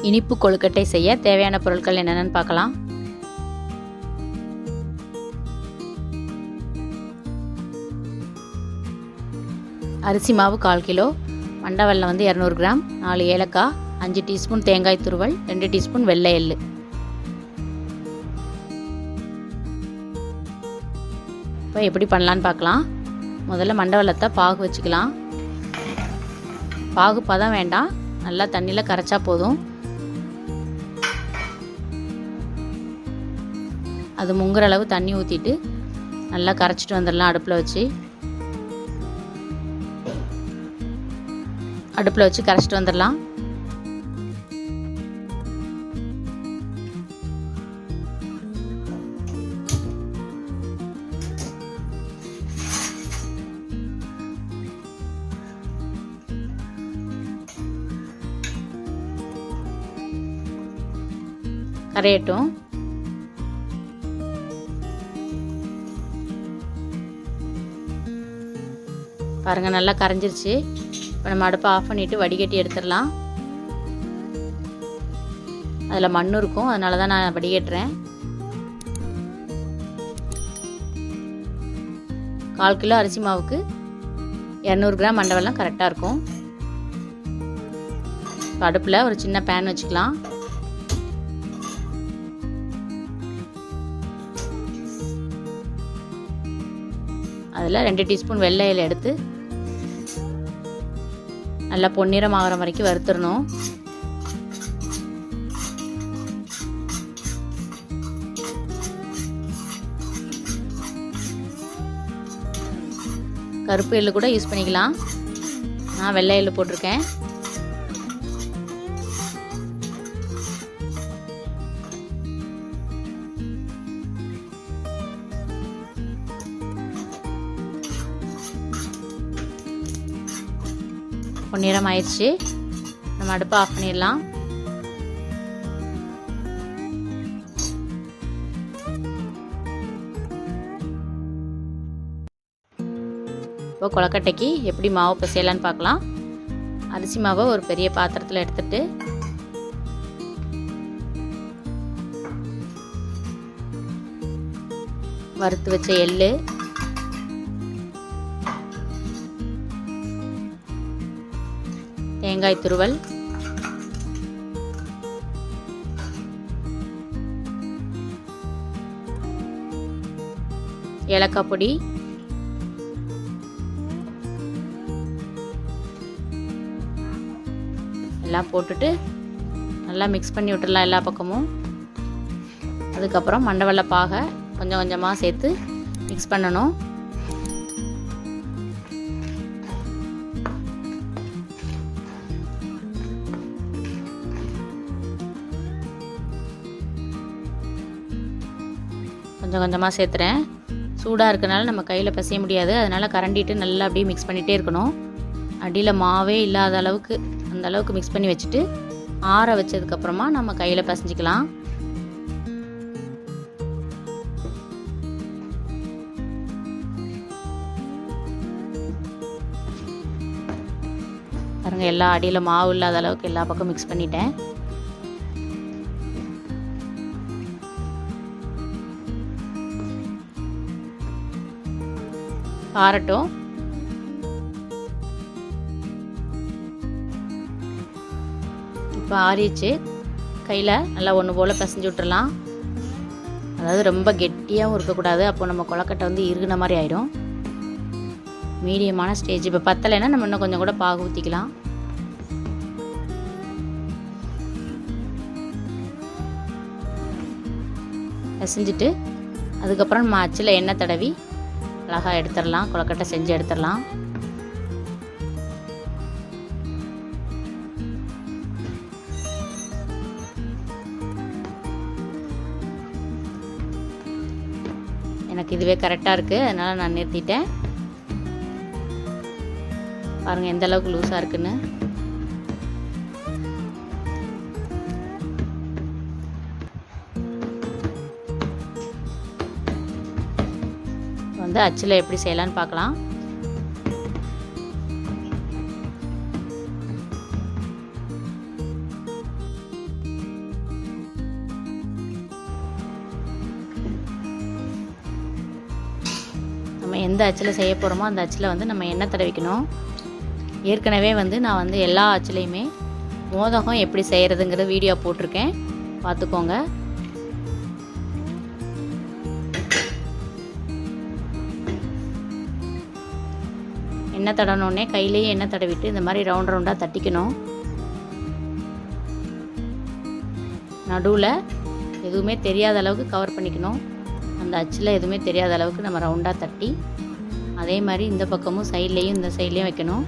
இனிப்பு கொழுக்கட்டை செய்ய தேவையான பொருட்கள் என்னென்னு பார்க்கலாம். அரிசி மாவு 1/4 கிலோ, மண்டை வெல்லம் 200 கிராம், 4 ஏலக்காய், 5 டீஸ்பூன் தேங்காய் துருவல், 2 டீஸ்பூன் வெள்ளை எள்ளு. இப்போ எப்படி பண்ணலான்னு பார்க்கலாம். முதல்ல மண்டை வெல்லத்தை பாகு வச்சுக்கலாம். பாகு பதம் வேண்டாம், நல்லா தண்ணியில் கரைச்சா போதும். அது முங்குற அளவு தண்ணி ஊற்றிட்டு நல்லா கரைச்சிட்டு வந்துடலாம். அடுப்பில் வச்சு கரைச்சிட்டு வந்துடலாம். கரையட்டும். பாருங்கள், நல்லா கரைஞ்சிருச்சு. இப்போ நம்ம அடுப்பை ஆஃப் பண்ணிவிட்டு வடிகட்டி எடுத்துடலாம். அதில் மண் இருக்கும், அதனால தான் நான் வடிகட்டுறேன். 1/4 கிலோ அரிசி மாவுக்கு 200 கிராம் மண்டை வெல்லம் கரெக்டாக இருக்கும். இப்போ அடுப்பில் ஒரு சின்ன பேன் வச்சுக்கலாம். அதில் 2 டீஸ்பூன் வெள்ளை எள்ளு எடுத்து நல்லா பொன்னிறம் ஆகிற வரைக்கும் வறுத்துடணும். கருப்பு எள்ளு கூட யூஸ் பண்ணிக்கலாம். நான் வெள்ளை எள்ளு போட்டிருக்கேன். பொன்னிறம் ஆயிடுச்சு. நம்ம அடுப்பை ஆஃப் பண்ணிடலாம். இப்போ கொழுக்கட்டைக்கு எப்படி மாவு பிசையலான்னு பார்க்கலாம். அரிசி மாவை ஒரு பெரிய பாத்திரத்தில் எடுத்துட்டு வறுத்து வச்ச எள்ளு, தேங்காய் துருவல், ஏலக்காய் பொடி, எல்லாம் போட்டுட்டு நல்லா மிக்ஸ் பண்ணி விட்டுடலாம் எல்லா பக்கமும். அதுக்கப்புறம் மண்டை வெல்ல பாகை கொஞ்சம் கொஞ்சமாக சேர்த்து மிக்ஸ் பண்ணணும். கொஞ்சம் கொஞ்சமாக சேர்த்துறேன். சூடாக இருக்கனால நம்ம கையில் பிசைய முடியாது, அதனால் கரண்டிட்டு நல்லா அப்படியே மிக்ஸ் பண்ணிகிட்டே இருக்கணும். அடியில் மாவே இல்லாத அளவுக்கு அந்த அளவுக்கு மிக்ஸ் பண்ணி வச்சுட்டு ஆற வச்சதுக்கப்புறமா நம்ம கையில் பிசைஞ்சிக்கலாம். பாருங்கள், எல்லா அடியில் மாவு இல்லாத அளவுக்கு எல்லா பக்கம் மிக்ஸ் பண்ணிட்டேன். ஆறட்டும். இப்போ ஆறிச்சு. கையில் நல்லா ஒன்று போல் பிசைஞ்சு விட்டுறலாம். அதாவது ரொம்ப கெட்டியாகவும் இருக்கக்கூடாது, அப்போ நம்ம கொழுக்கட்டை இறுகின மாதிரி ஆயிடும். மீடியமான ஸ்டேஜ். இப்போ பத்தலைன்னா நம்ம இன்னும் கொஞ்சம் கூட பாகு ஊற்றிக்கலாம். பிசைஞ்சிட்டு அதுக்கப்புறம் நம்ம அச்சில் எண்ணெய் தடவி அழகாக எடுத்துடலாம். கொழுக்கட்டை செஞ்சு எடுத்துடலாம். எனக்கு இதுவே கரெக்டாக இருக்குது, அதனால் நான் நிறுத்திட்டேன். பாருங்கள் எந்த அளவுக்கு லூஸாக இருக்குன்னு. அச்சில் எப்படி செய்யலான்னு பார்க்கலாம். எந்த அச்சில் செய்ய போகிறோமோ அந்த அச்சில் வந்து நம்ம எண்ணெய் தடவிக்கணும். ஏற்கனவே வந்து நான் வந்து எல்லா அச்சிலையுமே மோதகம் எப்படி செய்கிறதுங்கிற வீடியோ போட்டிருக்கேன், பார்த்துக்கோங்க. எண்ணெய் தடவினோடனே கையிலேயே எண்ணெய் தடவிட்டு இந்த மாதிரி ரவுண்ட் ரவுண்டாக தட்டிக்கணும். நடுவில் எதுவுமே தெரியாத அளவுக்கு கவர் பண்ணிக்கணும். அந்த அச்சில் எதுவுமே தெரியாத அளவுக்கு நம்ம ரவுண்டாக தட்டி, அதே மாதிரி இந்த பக்கமும் சைட்லேயும் இந்த சைட்லேயும் வைக்கணும்.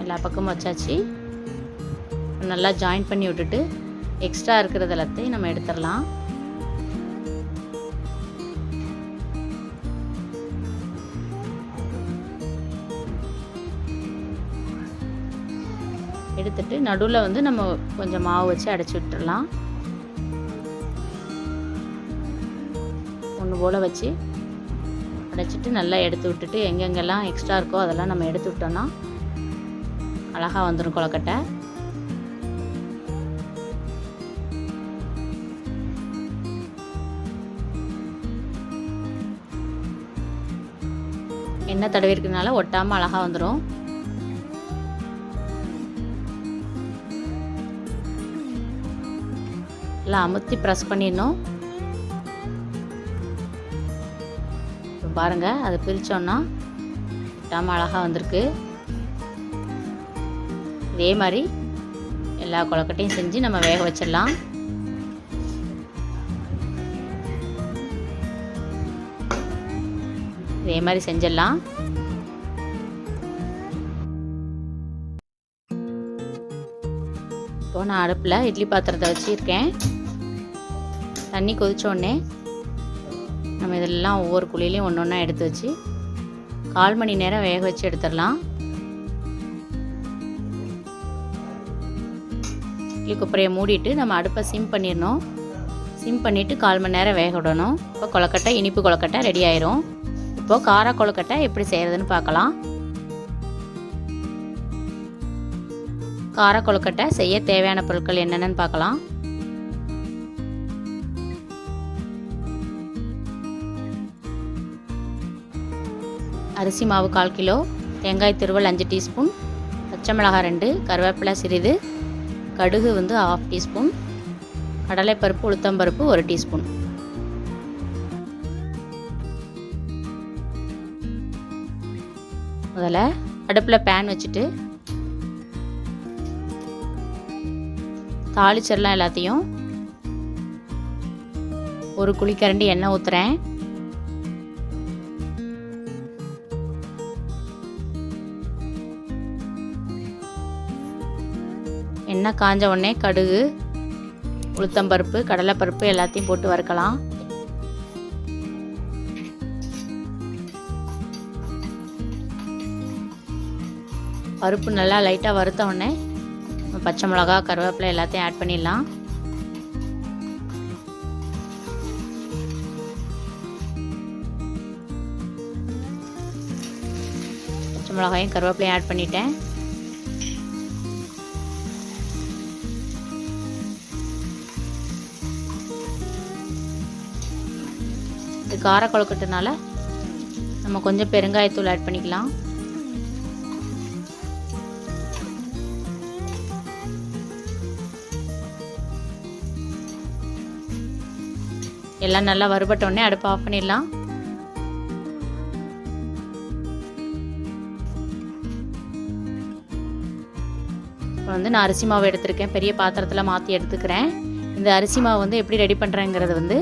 எல்லா பக்கமும் வச்சாச்சு. நல்லா ஜாயின் பண்ணி விட்டுட்டு எக்ஸ்ட்ரா இருக்கிறது எல்லாத்தையும் நம்ம எடுத்துடலாம். எடுத்துட்டு நடுவில் வந்து நம்ம கொஞ்சம் மாவு வச்சு அடைச்சி விட்டுடலாம். ஒன்று போல் வச்சு அடைச்சிட்டு நல்லா எடுத்து விட்டுட்டு எங்கெங்கெல்லாம் எக்ஸ்ட்ரா இருக்கோ அதெல்லாம் நம்ம எடுத்து விட்டோம்னா அழகாக வந்துடும் கொழுக்கட்டை. எண்ணெய் தடவி இருக்கிறதுனால ஒட்டாமல் அழகாக வந்துடும். எல்லாம் அமுத்தி ப்ரெஸ் பண்ணிடணும். பாருங்கள், அதை பிரித்தோன்னா ஒட்டாமல் அழகாக வந்திருக்கு. இதே மாதிரி எல்லா கொழுக்கட்டையும் செஞ்சு நம்ம வேக வச்சிடலாம். இதே மாதிரி செஞ்சிடலாம். இப்போ நான் அடுப்பில் இட்லி பாத்திரத்தை வச்சுருக்கேன். தண்ணி கொதிச்சோடனே நம்ம இதெல்லாம் ஒவ்வொரு குழியிலையும் ஒன்று ஒன்றா எடுத்து வச்சு 1/4 மணி நேரம் வேக வச்சு எடுத்துடலாம். இட்லி குப்பரையை மூடிட்டு நம்ம அடுப்பை சிம் பண்ணிடணும். சிம் பண்ணிவிட்டு 1/4 மணி நேரம் வேக விடணும். இப்போ கொழுக்கட்டை, இனிப்பு கொழுக்கட்டை ரெடி ஆயிரும். இப்போது கார கொழுக்கட்டை எப்படி செய்கிறதுன்னு பார்க்கலாம். கார கொழுக்கட்டை செய்ய தேவையான பொருட்கள் என்னென்னு பார்க்கலாம். அரிசி மாவு 1/4 கிலோ, தேங்காய் துருவல் 5 டீஸ்பூன், பச்சை மிளகாய் 2, கருவேப்பிலை சிறிது, கடுகு வந்து 1/2 டீஸ்பூன், கடலைப்பருப்பு உளுத்தம்பருப்பு 1 டீஸ்பூன். முதல்ல அடுப்பில் பேன் வச்சுட்டு தாளிச்சிடலாம். எல்லாத்தையும் ஒரு குழிக்கரண்டி எண்ணெய் ஊற்றுறேன். எண்ணெய் காஞ்ச உடனே கடுகு, உளுத்தம்பருப்பு, கடலைப்பருப்பு எல்லாத்தையும் போட்டு வறுக்கலாம். பருப்பு நல்லா லைட்டாக வறுத்த உடனே பச்சை மிளகா, கருவேப்பிலை எல்லாத்தையும் ஆட் பண்ணிடலாம். பச்சை மிளகாயும் கருவேப்பிலையும் ஆட் பண்ணிட்டேன். இது கார கொழுக்கட்டைனால நம்ம கொஞ்சம் பெருங்காயத்தூள் ஆட் பண்ணிக்கலாம். எல்லாம் நல்லா வறுபட்டோடனே அடுப்பை ஆஃப் பண்ணிடலாம். இப்போ வந்து நான் அரிசி மாவு எடுத்திருக்கேன். பெரிய பாத்திரத்தில் மாற்றி எடுத்துக்கிறேன். இந்த அரிசி மாவு வந்து எப்படி ரெடி பண்ணுறேங்கிறது வந்து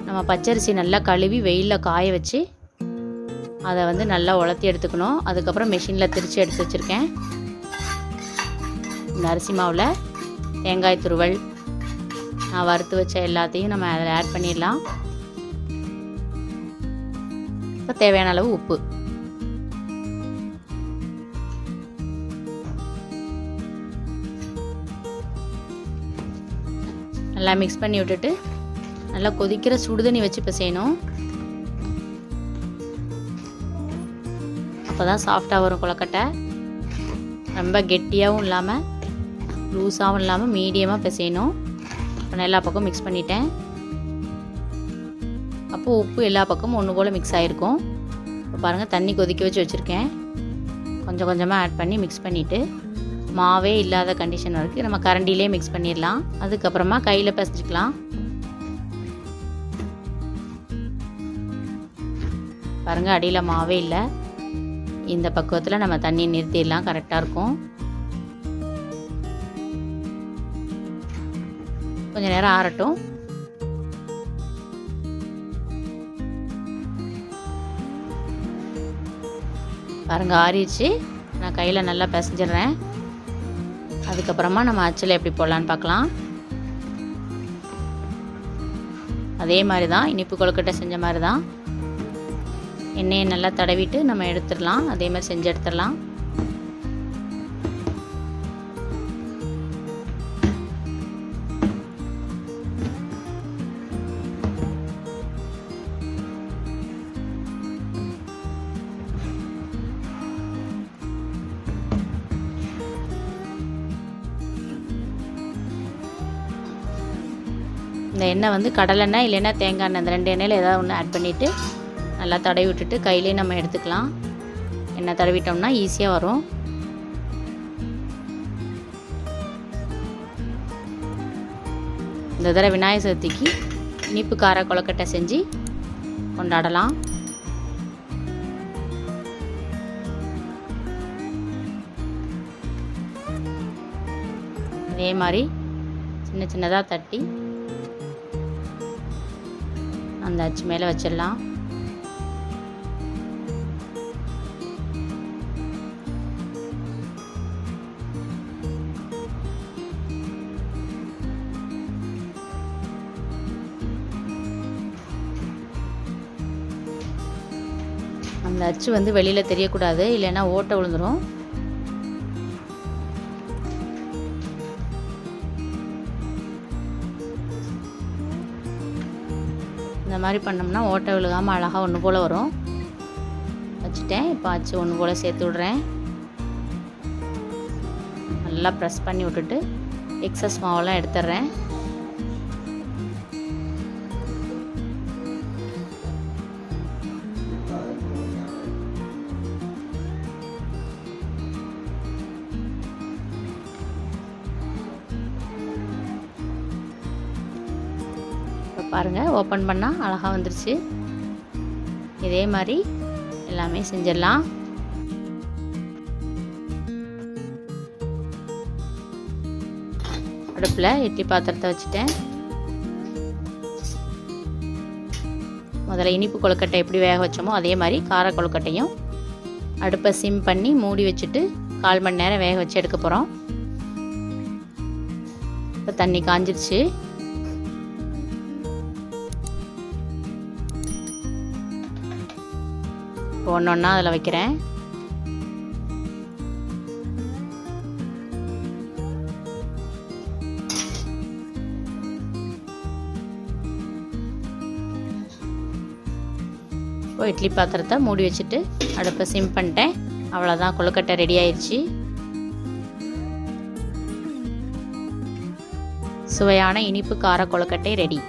நம்ம பச்சரிசி நல்லா கழுவி வெயிலில் காய வச்சு அதை வந்து நல்லா உலர்த்தி எடுத்துக்கணும். அதுக்கப்புறம் மிஷினில் திரித்து எடுத்து வச்சுருக்கேன். இந்த அரிசி மாவில் தேங்காய் துருவல், நான் வறுத்து வச்ச எல்லாத்தையும் நம்ம அதில் ஆட் பண்ணிடலாம். இப்போ தேவையான அளவு உப்பு, நல்லா மிக்ஸ் பண்ணி விட்டுட்டு நல்லா கொதிக்கிற சுடுதண்ணி வச்சு பிசையணும். தான் சாஃப்டாக வரும் கொழுக்கட்டை. ரொம்ப கெட்டியாகவும் இல்லாமல் லூஸாகவும் இல்லாமல் மீடியமாக பிசையணும். இப்போ எல்லா பக்கமும் மிக்ஸ் பண்ணிட்டேன். அப்போது உப்பு எல்லா பக்கமும் ஒன்று போல் மிக்ஸ் ஆகிருக்கும். இப்போ பாருங்கள், தண்ணி கொதிக்க வச்சு வச்சுருக்கேன். கொஞ்சம் கொஞ்சமாக ஆட் பண்ணி மிக்ஸ் பண்ணிவிட்டு மாவே இல்லாத கண்டிஷன் வரைக்கும் நம்ம கரண்டிலே மிக்ஸ் பண்ணிடலாம். அதுக்கப்புறமா கையில் பிசைஞ்சிக்கலாம். பாருங்கள், அடியில் மாவே இல்லை. இந்த பக்குவத்தில் நம்ம தண்ணி நிறுத்திடலாம். கரெக்டாக இருக்கும். கொஞ்சம் நேரம் ஆறட்டும். பாருங்கள், ஆறிடுச்சு. நான் கையில் நல்லா பிசைஞ்சிடுறேன். அதுக்கப்புறமா நம்ம அச்சில் எப்படி போடலான்னு பார்க்கலாம். அதே மாதிரி தான் இனிப்பு கொழுக்கட்டை செஞ்ச மாதிரி தான். எண்ணெயை நல்லா தடவிட்டு நம்ம எடுத்துடலாம். அதே மாதிரி செஞ்சு எடுத்துடலாம். இந்த எண்ணெய் வந்து கடலெண்ணெய் இல்லைன்னா தேங்காய் எண்ணெய், இந்த 2 எண்ணெயில் ஏதாவது ஒன்று ஆட் பண்ணிவிட்டு நல்லா தடவி விட்டுட்டு கையிலே நம்ம எடுத்துக்கலாம். எண்ணெய் தடவிட்டோம்னா ஈஸியாக வரும். இந்த தடவை விநாயகர் சதுர்த்திக்கு இனிப்பு கார கொழுக்கட்டை செஞ்சு கொண்டாடலாம். அதே மாதிரி சின்ன சின்னதாக தட்டி அந்த அச்சு மேலே வச்சிடலாம். அந்த அச்சு வந்து வெளியில் தெரியக்கூடாது, இல்லைன்னா ஓட்டை விழுந்துடும். இந்த மாதிரி பண்ணோம்னா ஓட்டை விழுகாமல் அழகாக ஒன்று போல் வரும். வச்சுட்டேன். இப்போ அச்சு ஒன்று போல் சேர்த்து விட்றேன். நல்லா ப்ரெஸ் பண்ணி விட்டுட்டு எக்ஸஸ் மாவெல்லாம் எடுத்துடுறேன். பாருங்கள், ஓப்பன் பண்ணால் அழகாக வந்துருச்சு. இதே மாதிரி எல்லாமே செஞ்சிடலாம். அடுப்பில் இட்லி பாத்திரத்தை வச்சுட்டேன். முதல்ல இனிப்பு கொழுக்கட்டை எப்படி வேக வச்சோமோ அதே மாதிரி கார கொழுக்கட்டையும் அடுப்பை சிம் பண்ணி மூடி வச்சுட்டு 1/4 மணி நேரம் வேக வச்சு எடுக்க போகிறோம். இப்போ தண்ணி காஞ்சிருச்சு. இப்போ ஒன்று ஒன்றா அதில் வைக்கிறேன். இப்போ இட்லி பாத்திரத்தை மூடி வச்சுட்டு அடுப்பை சிம் பண்ணிட்டேன். அவ்வளோதான், கொழுக்கட்டை ரெடி ஆயிடுச்சு. சுவையான இனிப்பு கார கொழுக்கட்டை ரெடி.